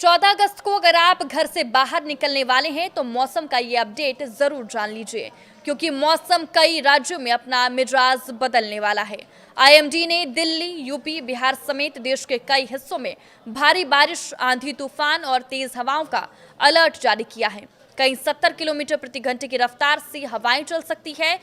14 अगस्त को अगर आप घर से बाहर निकलने वाले हैं तो मौसम का ये अपडेट जरूर जान लीजिए, क्योंकि मौसम कई राज्यों में अपना मिजाज बदलने वाला है। आईएमडी ने दिल्ली, यूपी, बिहार समेत देश के कई हिस्सों में भारी बारिश, आंधी तूफान और तेज हवाओं का अलर्ट जारी किया है। कहीं 70 किलोमीटर प्रति घंटे की रफ्तार से हवाएं चल सकती है।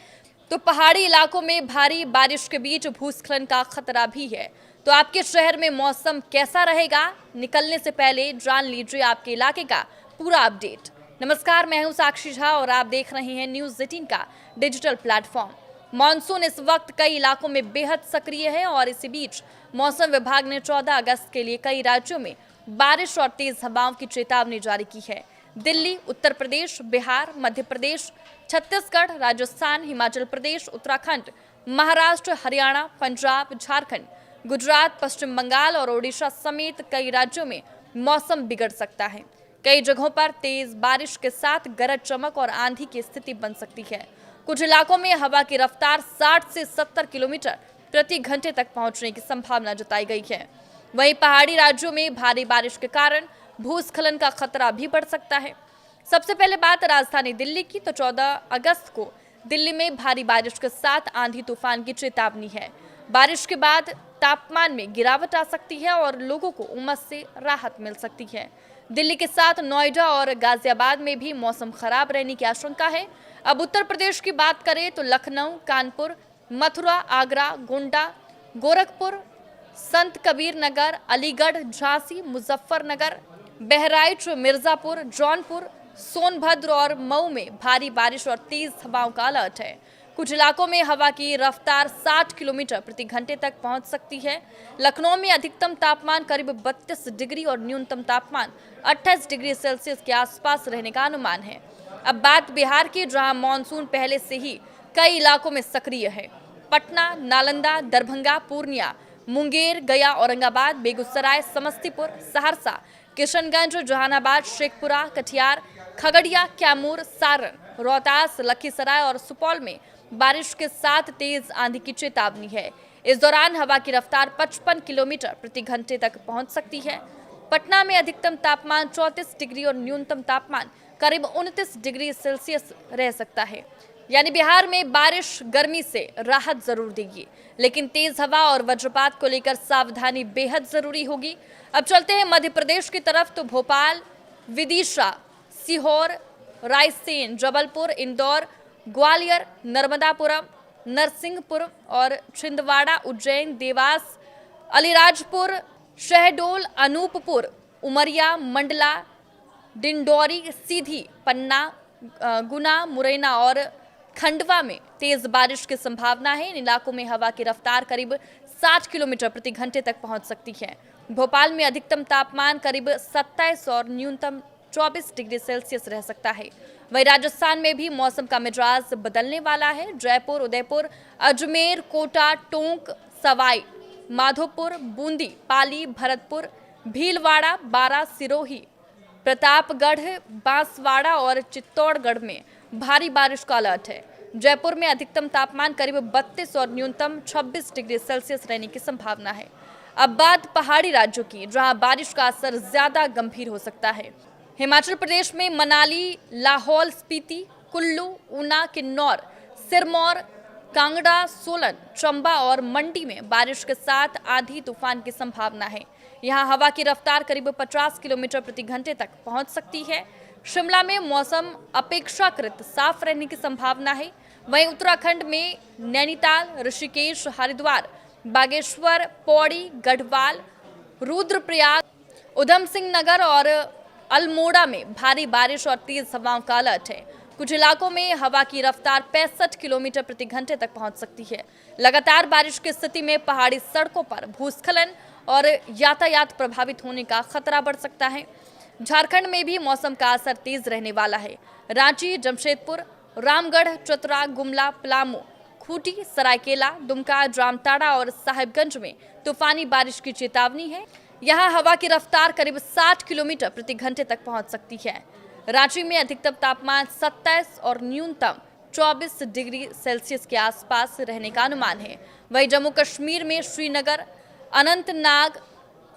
तो पहाड़ी इलाकों में भारी बारिश के बीच भूस्खलन का खतरा भी है। तो आपके शहर में मौसम कैसा रहेगा, निकलने से पहले जान लीजिए आपके इलाके का पूरा अपडेट। नमस्कार, मैं हूं साक्षी झा और आप देख रहे हैं न्यूज़ 18 का डिजिटल प्लेटफॉर्म। मॉनसून इस वक्त कई इलाकों में बेहद सक्रिय है और इसी बीच मौसम विभाग ने 14 अगस्त के लिए कई राज्यों में बारिश और तेज हवाओं की चेतावनी जारी की है। दिल्ली, उत्तर प्रदेश, बिहार, मध्य प्रदेश, छत्तीसगढ़, राजस्थान, हिमाचल प्रदेश, उत्तराखंड, महाराष्ट्र, हरियाणा, पंजाब, झारखंड, गुजरात, पश्चिम बंगाल और ओडिशा समेत कई राज्यों में मौसम बिगड़ सकता है। कई जगहों पर तेज बारिश के साथ गरज चमक और आंधी की स्थिति बन सकती है। कुछ इलाकों में हवा की रफ्तार 60 से 70 किलोमीटर प्रति घंटे तक पहुंचने की संभावना जताई गई है। वहीं पहाड़ी राज्यों में भारी बारिश के कारण भूस्खलन का खतरा भी बढ़ सकता है। सबसे पहले बात राजधानी दिल्ली की, तो 14 अगस्त को दिल्ली में भारी बारिश के साथ आंधी तूफान की चेतावनी है। बारिश के बाद तापमान में गिरावट आ सकती है और लोगों को उमस से राहत मिल सकती है। दिल्ली के साथ नोएडा और गाजियाबाद में भी मौसम खराब रहने की आशंका है। अब उत्तर प्रदेश की बात करें तो लखनऊ, कानपुर, मथुरा, आगरा, गोंडा, गोरखपुर, संत कबीर नगर, अलीगढ़, झांसी, मुजफ्फरनगर, बहराइच, मिर्जापुर, जौनपुर, सोनभद्र और मऊ में भारी बारिश और तेज हवाओं का अलर्ट है। कुछ इलाकों में हवा की रफ्तार 60 किलोमीटर प्रति घंटे तक पहुंच सकती है। लखनऊ में अधिकतम तापमान करीब 32 डिग्री और न्यूनतम तापमान 28 डिग्री सेल्सियस के आसपास रहने का अनुमान है। अब बात बिहार की, जहां मानसून पहले से ही कई इलाकों में सक्रिय है। पटना, नालंदा, दरभंगा, पूर्णिया, मुंगेर, गया, औरंगाबाद, बेगूसराय, समस्तीपुर, सहरसा, किशनगंज, जहानाबाद, शेखपुरा, कटिहार, खगड़िया, कैमूर, सारण, रोहतास, लखीसराय और सुपौल में बारिश के साथ तेज आंधी की चेतावनी है। इस दौरान हवा की रफ्तार 55 किलोमीटर प्रति घंटे तक पहुंच सकती है। पटना में अधिकतम तापमान 34 डिग्री और न्यूनतम तापमान करीब 29 डिग्री सेल्सियस रह सकता है। यानी बिहार में बारिश गर्मी से राहत जरूर देगी, लेकिन तेज हवा और वज्रपात को लेकर सावधानी बेहद जरूरी होगी। अब चलते हैं मध्य प्रदेश की तरफ, तो भोपाल, विदिशा, सीहोर, रायसेन, जबलपुर, इंदौर, ग्वालियर, नर्मदापुरम, नरसिंहपुर और छिंदवाड़ा, उज्जैन, देवास, अलीराजपुर, शहडोल, अनूपपुर, उमरिया, मंडला, डिंडौरी, सीधी, पन्ना, गुना, मुरैना और खंडवा में तेज बारिश की संभावना है। इन इलाकों में हवा की रफ्तार करीब 60 किलोमीटर प्रति घंटे तक पहुंच सकती है। भोपाल में अधिकतम तापमान करीब 27 और न्यूनतम 24 डिग्री सेल्सियस रह सकता है। वहीं राजस्थान में भी मौसम का मिजाज बदलने वाला है। जयपुर, उदयपुर, अजमेर, कोटा, टोंक, सवाई माधोपुर, बूंदी, पाली, भरतपुर, भीलवाड़ा, बारा, सिरोही, प्रतापगढ़, बांसवाड़ा और चित्तौड़गढ़ में भारी बारिश का अलर्ट है। जयपुर में अधिकतम तापमान करीब 32 और न्यूनतम 26 डिग्री सेल्सियस रहने की संभावना है। अब बात पहाड़ी राज्यों की, जहां बारिश का असर ज्यादा गंभीर हो सकता है। हिमाचल प्रदेश में मनाली, लाहौल स्पीति, कुल्लू, ऊना, किन्नौर, सिरमौर, कांगड़ा, सोलन, चंबा और मंडी में बारिश के साथ आंधी तूफान की संभावना है। यहां हवा की रफ्तार करीब 50 किलोमीटर प्रति घंटे तक पहुंच सकती है। शिमला में मौसम अपेक्षाकृत साफ रहने की संभावना है। वहीं उत्तराखंड में नैनीताल, ऋषिकेश, हरिद्वार, बागेश्वर, पौड़ी, गढ़वाल, रुद्रप्रयाग, उधम सिंह नगर और अल्मोड़ा में भारी बारिश और तेज हवाओं का अलर्ट है। कुछ इलाकों में हवा की रफ्तार 65 किलोमीटर प्रति घंटे तक पहुंच सकती है। लगातार बारिश की स्थिति में पहाड़ी सड़कों पर भूस्खलन और यातायात प्रभावित होने का खतरा बढ़ सकता है। झारखंड में भी मौसम का असर तेज रहने वाला है। रांची, जमशेदपुर, रामगढ़, चतरा, गुमला, पलामू, खूंटी, सरायकेला, दुमका, जामताड़ा और साहिबगंज में तूफानी बारिश की चेतावनी है। यहाँ हवा की रफ्तार करीब 60 किलोमीटर प्रति घंटे तक पहुंच सकती है। रांची में अधिकतम तापमान 27 और न्यूनतम 24 डिग्री सेल्सियस के आसपास रहने का अनुमान है। वहीं जम्मू कश्मीर में श्रीनगर, अनंतनाग,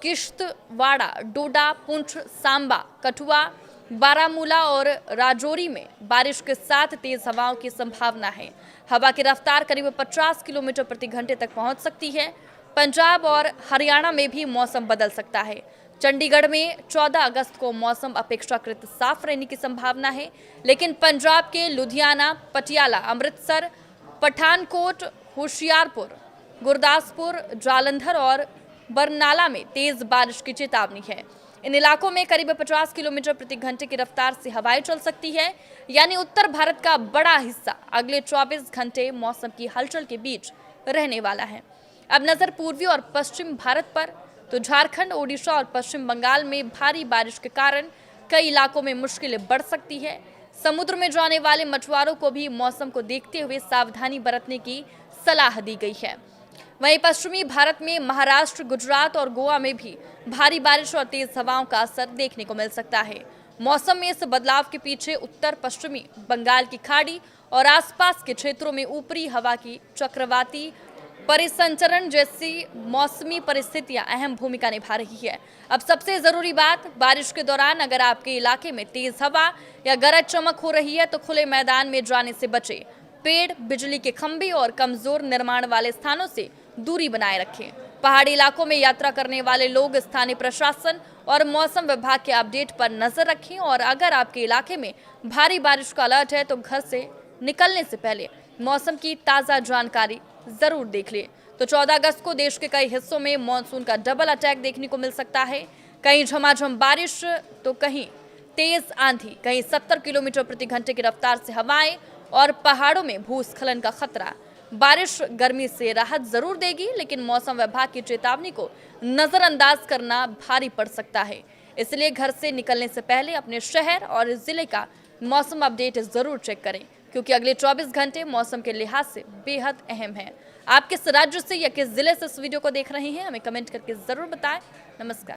किश्तवाड़ा, डोडा, पुंछ, सांबा, कठुआ, बारामूला और राजौरी में बारिश के साथ तेज हवाओं की संभावना है। हवा की रफ्तार करीब 50 किलोमीटर प्रति घंटे तक पहुंच सकती है। पंजाब और हरियाणा में भी मौसम बदल सकता है। चंडीगढ़ में 14 अगस्त को मौसम अपेक्षाकृत साफ रहने की संभावना है, लेकिन पंजाब के लुधियाना, पटियाला, अमृतसर, पठानकोट, होशियारपुर, गुरदासपुर, जालंधर और बरनाला में तेज बारिश की चेतावनी है। इन इलाकों में करीब 50 किलोमीटर प्रति घंटे की रफ्तार से हवाएं चल सकती है, यानी उत्तर भारत का बड़ा हिस्सा अगले 24 घंटे मौसम की हलचल के बीच रहने वाला है। अब नजर पूर्वी और पश्चिम भारत पर, तो झारखंड, ओडिशा और पश्चिम बंगाल में भारी बारिश के कारण कई इलाकों में मुश्किलें बढ़ सकती है। समुद्र में जाने वाले मछुआरों को भी मौसम को देखते हुए सावधानी बरतने की सलाह दी गई है। वहीं पश्चिमी भारत में महाराष्ट्र, गुजरात और गोवा में भी भारी बारिश और तेज हवाओं का असर देखने को मिल सकता है। मौसम में इस बदलाव के पीछे उत्तर पश्चिमी बंगाल की खाड़ी और आसपास के क्षेत्रों में ऊपरी हवा की चक्रवाती परिसंचरण जैसी मौसमी परिस्थितियां अहम भूमिका निभा रही है। अब सबसे जरूरी बात, बारिश के दौरान अगर आपके इलाके में तेज हवा या गरज चमक हो रही है तो खुले मैदान में जाने से बचें। पेड़, बिजली के खंभे और कमजोर निर्माण वाले स्थानों से दूरी बनाए रखें। पहाड़ी इलाकों में यात्रा करने वाले लोग स्थानीय प्रशासन और मौसम विभाग के अपडेट पर नजर रखें और अगर आपके इलाके में भारी बारिश का अलर्ट है तो घर से निकलने से पहले मौसम की ताज़ा जानकारी जरूर देख लें। तो 14 अगस्त को देश के कई हिस्सों में मानसून का डबल अटैक देखने को मिल सकता है। कहीं झमाझम बारिश तो कहीं तेज आंधी, कहीं 70 किलोमीटर प्रति घंटे की रफ्तार से हवाएं और पहाड़ों में भूस्खलन का खतरा। बारिश गर्मी से राहत जरूर देगी, लेकिन मौसम विभाग की चेतावनी को नजरअंदाज करना भारी पड़ सकता है। इसलिए घर से निकलने से पहले अपने शहर और जिले का मौसम अपडेट जरूर चेक करें, क्योंकि अगले 24 घंटे मौसम के लिहाज से बेहद अहम है। आप किस राज्य से या किस जिले से इस वीडियो को देख रहे हैं, हमें कमेंट करके जरूर बताएं। नमस्कार।